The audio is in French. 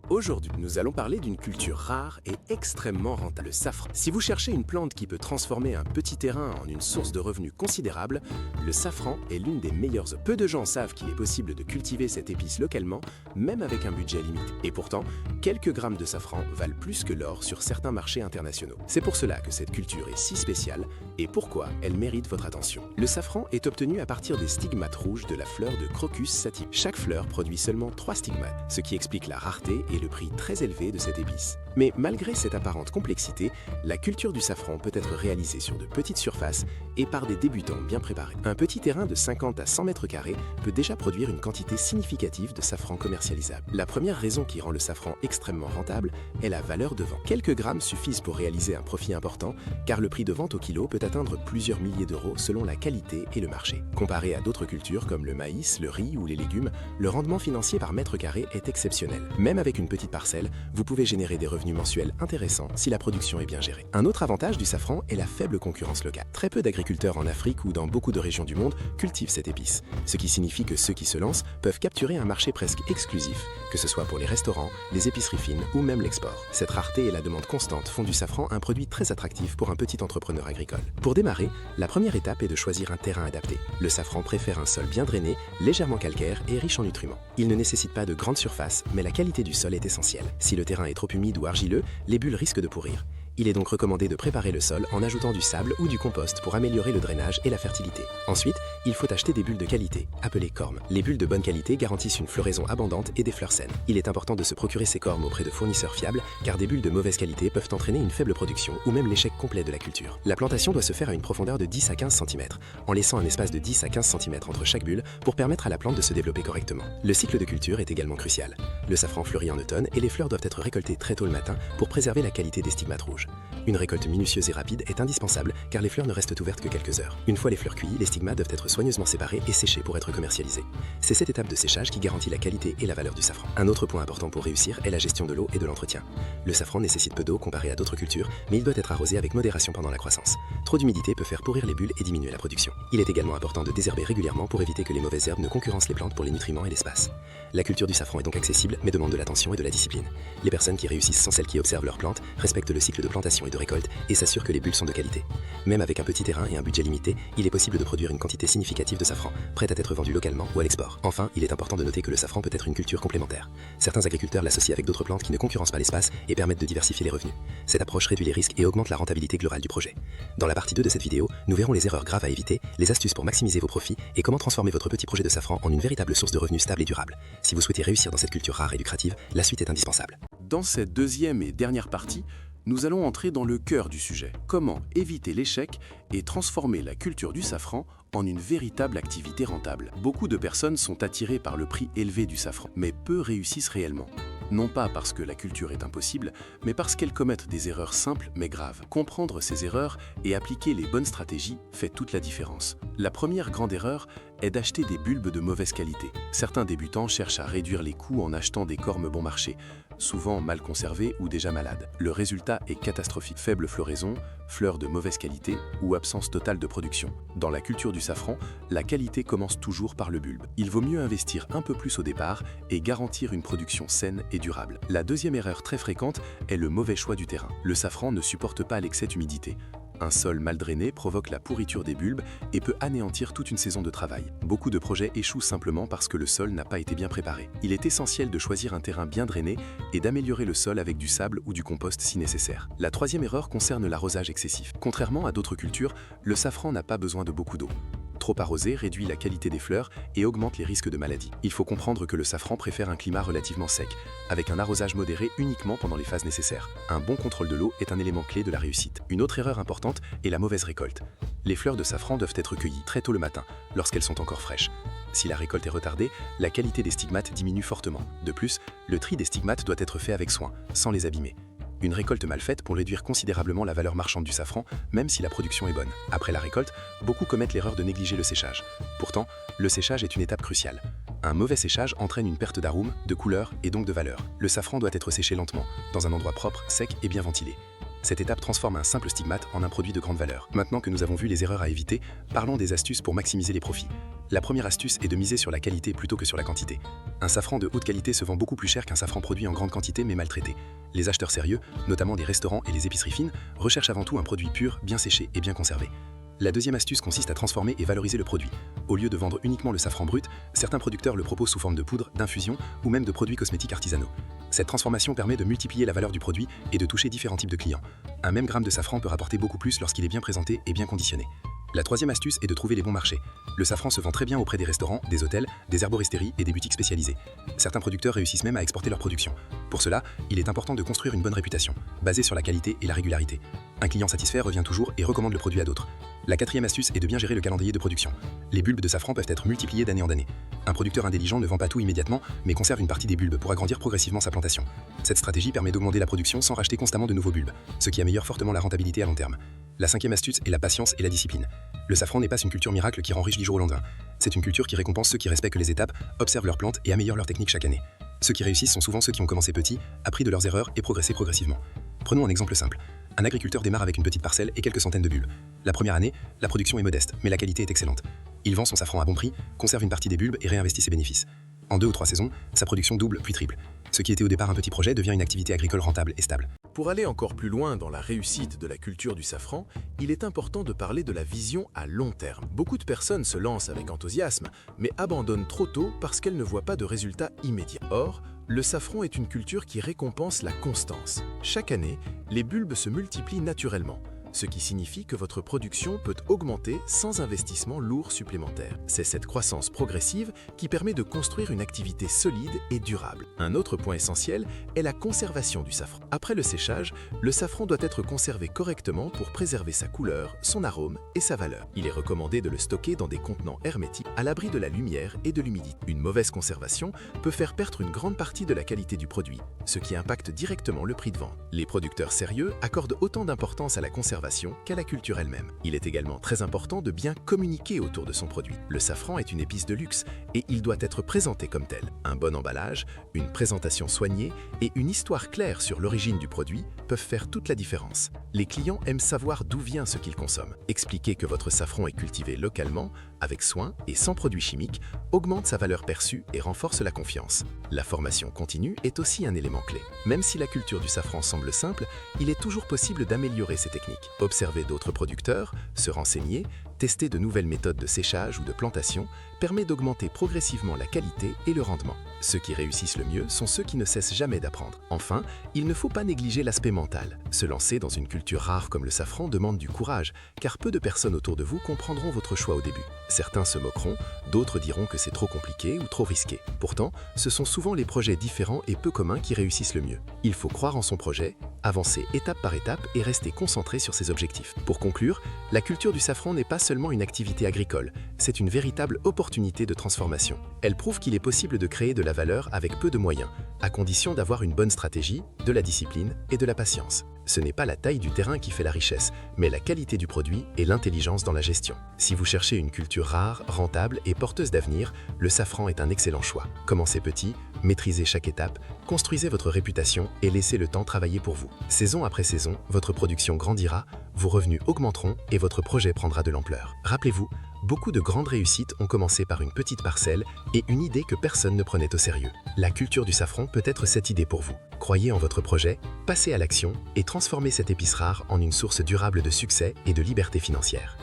Aujourd'hui, nous allons parler d'une culture rare et extrêmement rentable, le safran. Si vous cherchez une plante qui peut transformer un petit terrain en une source de revenus considérable, le safran est l'une des meilleures options. Peu de gens savent qu'il est possible de cultiver cette épice localement, même avec un budget limité. Et pourtant, quelques grammes de safran valent plus que l'or sur certains marchés internationaux. C'est pour cela que cette culture est si spéciale et pourquoi elle mérite votre attention. Le safran est obtenu à partir des stigmates rouges de la fleur de Crocus sativa. Chaque fleur produit seulement 3 stigmates, ce qui explique la rareté et le prix très élevé de cette épice. Mais malgré cette apparente complexité, la culture du safran peut être réalisée sur de petites surfaces et par des débutants bien préparés. Un petit terrain de 50 à 100 mètres carrés peut déjà produire une quantité significative de safran commercialisable. La première raison qui rend le safran extrêmement rentable est la valeur de vente. Quelques grammes suffisent pour réaliser un profit important, car le prix de vente au kilo peut atteindre plusieurs milliers d'euros selon la qualité et le marché. Comparé à d'autres cultures comme le maïs, le riz ou les légumes, le rendement financier par mètre carré est exceptionnel. Même avec une petite parcelle, vous pouvez générer des revenus mensuels intéressants si la production est bien gérée. Un autre avantage du safran est la faible concurrence locale. Très peu d'agriculteurs en Afrique ou dans beaucoup de régions du monde cultivent cette épice, ce qui signifie que ceux qui se lancent peuvent capturer un marché presque exclusif, que ce soit pour les restaurants, les épiceries fines ou même l'export. Cette rareté et la demande constante font du safran un produit très attractif pour un petit entrepreneur agricole. Pour démarrer, la première étape est de choisir un terrain adapté. Le safran préfère un sol bien drainé, légèrement calcaire et riche en nutriments. Il ne nécessite pas de grandes surfaces, mais la qualité du sol est essentielle. Si le terrain est trop humide ou argileux, les bulles risquent de pourrir. Il est donc recommandé de préparer le sol en ajoutant du sable ou du compost pour améliorer le drainage et la fertilité. Ensuite, il faut acheter des bulles de qualité, appelées cormes. Les bulles de bonne qualité garantissent une floraison abondante et des fleurs saines. Il est important de se procurer ces cormes auprès de fournisseurs fiables, car des bulles de mauvaise qualité peuvent entraîner une faible production ou même l'échec complet de la culture. La plantation doit se faire à une profondeur de 10 à 15 cm, en laissant un espace de 10 à 15 cm entre chaque bulle pour permettre à la plante de se développer correctement. Le cycle de culture est également crucial. Le safran fleurit en automne et les fleurs doivent être récoltées très tôt le matin pour préserver la qualité des stigmates rouges. Une récolte minutieuse et rapide est indispensable car les fleurs ne restent ouvertes que quelques heures. Une fois les fleurs cueillies, les stigmates doivent être soigneusement séparés et séchés pour être commercialisés. C'est cette étape de séchage qui garantit la qualité et la valeur du safran. Un autre point important pour réussir est la gestion de l'eau et de l'entretien. Le safran nécessite peu d'eau comparé à d'autres cultures, mais il doit être arrosé avec modération pendant la croissance. Trop d'humidité peut faire pourrir les bulles et diminuer la production. Il est également important de désherber régulièrement pour éviter que les mauvaises herbes ne concurrencent les plantes pour les nutriments et l'espace. La culture du safran est donc accessible, mais demande de l'attention et de la discipline. Les personnes qui réussissent sont celles qui observent leurs plantes, respectent le cycle de plantation et de récolte et s'assurent que les bulles sont de qualité. Même avec un petit terrain et un budget limité, il est possible de produire une quantité significative de safran, prête à être vendue localement ou à l'export. Enfin, il est important de noter que le safran peut être une culture complémentaire. Certains agriculteurs l'associent avec d'autres plantes qui ne concurrencent pas l'espace et permettent de diversifier les revenus. Cette approche réduit les risques et augmente la rentabilité globale du projet. Dans la partie 2 de cette vidéo, nous verrons les erreurs graves à éviter, les astuces pour maximiser vos profits et comment transformer votre petit projet de safran en une véritable source de revenus stable et durable. Si vous souhaitez réussir dans cette culture rare et lucrative, la suite est indispensable. Dans cette deuxième et dernière partie, nous allons entrer dans le cœur du sujet. Comment éviter l'échec et transformer la culture du safran en une véritable activité rentable. Beaucoup de personnes sont attirées par le prix élevé du safran, mais peu réussissent réellement. Non pas parce que la culture est impossible, mais parce qu'elles commettent des erreurs simples mais graves. Comprendre ces erreurs et appliquer les bonnes stratégies fait toute la différence. La première grande erreur est d'acheter des bulbes de mauvaise qualité. Certains débutants cherchent à réduire les coûts en achetant des cormes bon marché, souvent mal conservés ou déjà malades. Le résultat est catastrophique. Faible floraison, fleurs de mauvaise qualité ou absence totale de production. Dans la culture du safran, la qualité commence toujours par le bulbe. Il vaut mieux investir un peu plus au départ et garantir une production saine et durable. La deuxième erreur très fréquente est le mauvais choix du terrain. Le safran ne supporte pas l'excès d'humidité. Un sol mal drainé provoque la pourriture des bulbes et peut anéantir toute une saison de travail. Beaucoup de projets échouent simplement parce que le sol n'a pas été bien préparé. Il est essentiel de choisir un terrain bien drainé et d'améliorer le sol avec du sable ou du compost si nécessaire. La troisième erreur concerne l'arrosage excessif. Contrairement à d'autres cultures, le safran n'a pas besoin de beaucoup d'eau. Trop arrosé réduit la qualité des fleurs et augmente les risques de maladies. Il faut comprendre que le safran préfère un climat relativement sec, avec un arrosage modéré uniquement pendant les phases nécessaires. Un bon contrôle de l'eau est un élément clé de la réussite. Une autre erreur importante est la mauvaise récolte. Les fleurs de safran doivent être cueillies très tôt le matin, lorsqu'elles sont encore fraîches. Si la récolte est retardée, la qualité des stigmates diminue fortement. De plus, le tri des stigmates doit être fait avec soin, sans les abîmer. Une récolte mal faite peut réduire considérablement la valeur marchande du safran, même si la production est bonne. Après la récolte, beaucoup commettent l'erreur de négliger le séchage. Pourtant, le séchage est une étape cruciale. Un mauvais séchage entraîne une perte d'arôme, de couleur et donc de valeur. Le safran doit être séché lentement, dans un endroit propre, sec et bien ventilé. Cette étape transforme un simple stigmate en un produit de grande valeur. Maintenant que nous avons vu les erreurs à éviter, parlons des astuces pour maximiser les profits. La première astuce est de miser sur la qualité plutôt que sur la quantité. Un safran de haute qualité se vend beaucoup plus cher qu'un safran produit en grande quantité mais maltraité. Les acheteurs sérieux, notamment des restaurants et les épiceries fines, recherchent avant tout un produit pur, bien séché et bien conservé. La deuxième astuce consiste à transformer et valoriser le produit. Au lieu de vendre uniquement le safran brut, certains producteurs le proposent sous forme de poudre, d'infusion ou même de produits cosmétiques artisanaux. Cette transformation permet de multiplier la valeur du produit et de toucher différents types de clients. Un même gramme de safran peut rapporter beaucoup plus lorsqu'il est bien présenté et bien conditionné. La troisième astuce est de trouver les bons marchés. Le safran se vend très bien auprès des restaurants, des hôtels, des herboristeries et des boutiques spécialisées. Certains producteurs réussissent même à exporter leur production. Pour cela, il est important de construire une bonne réputation, basée sur la qualité et la régularité. Un client satisfait revient toujours et recommande le produit à d'autres. La quatrième astuce est de bien gérer le calendrier de production. Les bulbes de safran peuvent être multipliés d'année en année. Un producteur intelligent ne vend pas tout immédiatement, mais conserve une partie des bulbes pour agrandir progressivement sa plantation. Cette stratégie permet d'augmenter la production sans racheter constamment de nouveaux bulbes, ce qui améliore fortement la rentabilité à long terme. La cinquième astuce est la patience et la discipline. Le safran n'est pas une culture miracle qui rend riche du jour au lendemain. C'est une culture qui récompense ceux qui respectent les étapes, observent leurs plantes et améliorent leur technique chaque année. Ceux qui réussissent sont souvent ceux qui ont commencé petits, appris de leurs erreurs et progressé progressivement. Prenons un exemple simple. Un agriculteur démarre avec une petite parcelle et quelques centaines de bulbes. La première année, la production est modeste, mais la qualité est excellente. Il vend son safran à bon prix, conserve une partie des bulbes et réinvestit ses bénéfices. En 2 ou 3 saisons, sa production double puis triple. Ce qui était au départ un petit projet devient une activité agricole rentable et stable. Pour aller encore plus loin dans la réussite de la culture du safran, il est important de parler de la vision à long terme. Beaucoup de personnes se lancent avec enthousiasme, mais abandonnent trop tôt parce qu'elles ne voient pas de résultats immédiats. Or, le safran est une culture qui récompense la constance. Chaque année, les bulbes se multiplient naturellement, ce qui signifie que votre production peut augmenter sans investissement lourd supplémentaire. C'est cette croissance progressive qui permet de construire une activité solide et durable. Un autre point essentiel est la conservation du safran. Après le séchage, le safran doit être conservé correctement pour préserver sa couleur, son arôme et sa valeur. Il est recommandé de le stocker dans des contenants hermétiques à l'abri de la lumière et de l'humidité. Une mauvaise conservation peut faire perdre une grande partie de la qualité du produit, ce qui impacte directement le prix de vente. Les producteurs sérieux accordent autant d'importance à la conservation qu'à la culture elle-même. Il est également très important de bien communiquer autour de son produit. Le safran est une épice de luxe et il doit être présenté comme tel. Un bon emballage, une présentation soignée et une histoire claire sur l'origine du produit peuvent faire toute la différence. Les clients aiment savoir d'où vient ce qu'ils consomment. Expliquer que votre safran est cultivé localement, avec soin et sans produits chimiques, augmente sa valeur perçue et renforce la confiance. La formation continue est aussi un élément clé. Même si la culture du safran semble simple, il est toujours possible d'améliorer ces techniques. Observer d'autres producteurs, se renseigner, tester de nouvelles méthodes de séchage ou de plantation permet d'augmenter progressivement la qualité et le rendement. Ceux qui réussissent le mieux sont ceux qui ne cessent jamais d'apprendre. Enfin, il ne faut pas négliger l'aspect mental. Se lancer dans une culture rare comme le safran demande du courage, car peu de personnes autour de vous comprendront votre choix au début. Certains se moqueront, d'autres diront que c'est trop compliqué ou trop risqué. Pourtant, ce sont souvent les projets différents et peu communs qui réussissent le mieux. Il faut croire en son projet, avancer étape par étape et rester concentré sur ses objectifs. Pour conclure, la culture du safran n'est pas seulement une activité agricole, c'est une véritable opportunité de transformation. Elle prouve qu'il est possible de créer de la valeur avec peu de moyens, à condition d'avoir une bonne stratégie, de la discipline et de la patience. Ce n'est pas la taille du terrain qui fait la richesse, mais la qualité du produit et l'intelligence dans la gestion. Si vous cherchez une culture rare, rentable et porteuse d'avenir, le safran est un excellent choix. Commencez petit, maîtrisez chaque étape, construisez votre réputation et laissez le temps travailler pour vous. Saison après saison, votre production grandira, vos revenus augmenteront et votre projet prendra de l'ampleur. Rappelez-vous, beaucoup de grandes réussites ont commencé par une petite parcelle et une idée que personne ne prenait au sérieux. La culture du safran peut être cette idée pour vous. Croyez en votre projet, passez à l'action et transformez cette épice rare en une source durable de succès et de liberté financière.